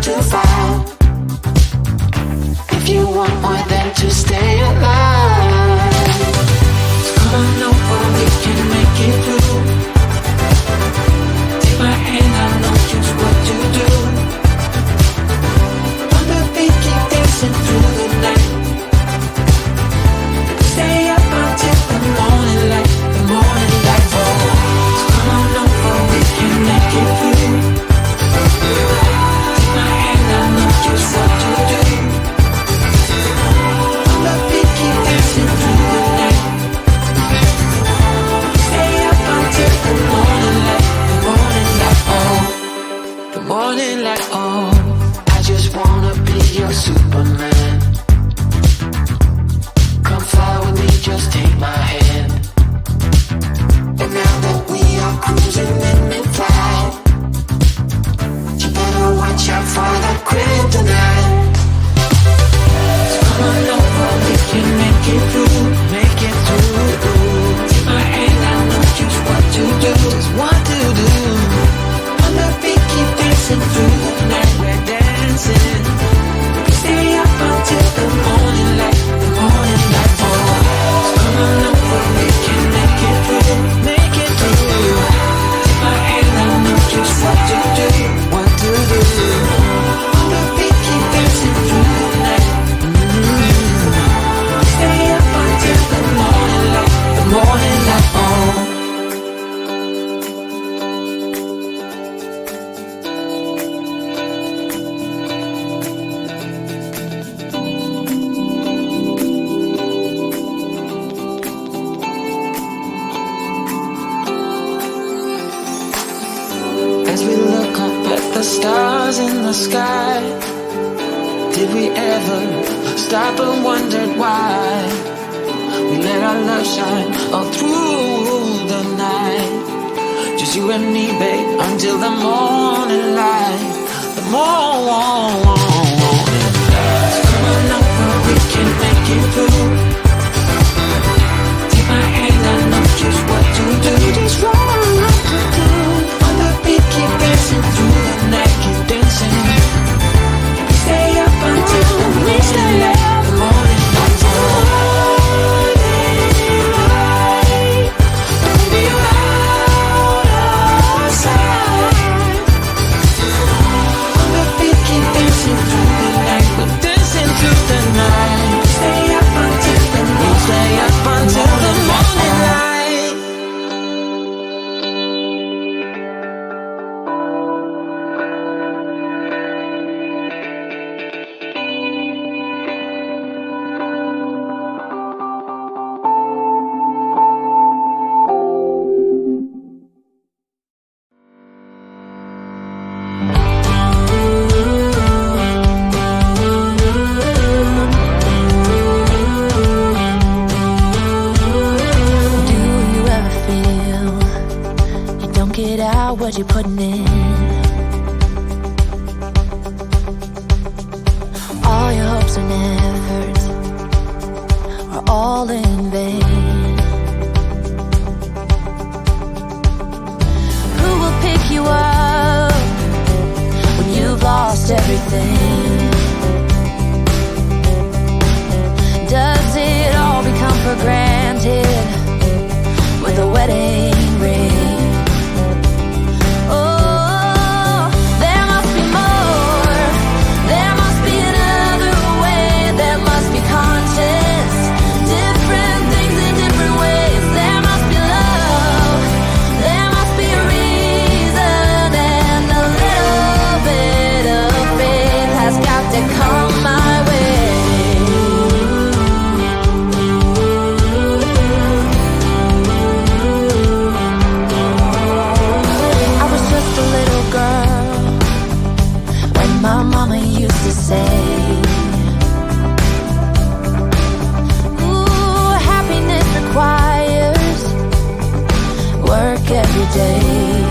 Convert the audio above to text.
to find. If you want more than to stay alive, so come on over, we can make it through. Take my hand, I know just what to do. On the beat, keep dancing through the night. Stay up until the morning light, the morning light. Oh, so come on over, we can make it through. Take my hand, I know just what to do. On the beat, keep dancing through the night. Stay up until the morning light, the morning light. Oh, the morning light. Oh, I just wanna be your Superman. Come fly with me, just take my hand. And now that we are cruising in mid-flight, you better watch out for the kryptonite. So come on over, we can make it through, make it through. Take my hand, I know just what to do, just what to do. On the beat, keep dancing through the night, we're dancing. Stay up until the morning light, the morning light. Oh, so come on over, we can make it through, make it through. Take my hand, I know just what to do, what to do. On the beat, keep dancing through the night. Stay up until the morning light, the morning light. Oh. As we look up at the stars in the sky, did we ever stop and wondered why we let our love shine all through the night? Just you and me, babe, until the morning light, the morning light. So come on over, we can make it through. Take my hand, I know just what to do, just what to do. On the beat, keep dancing through the night, keep dancing. Stay up until the morning light, the morning light. Don't be out of sight. On the beat, keep dancing through the night, we're dancing through the night. Stay up until the morning, stay up until the morning light. What you're putting in, all your hopes and efforts are all in vain. Who will pick you up when you've lost everything? Does it all become for granted with a wedding ring? Every day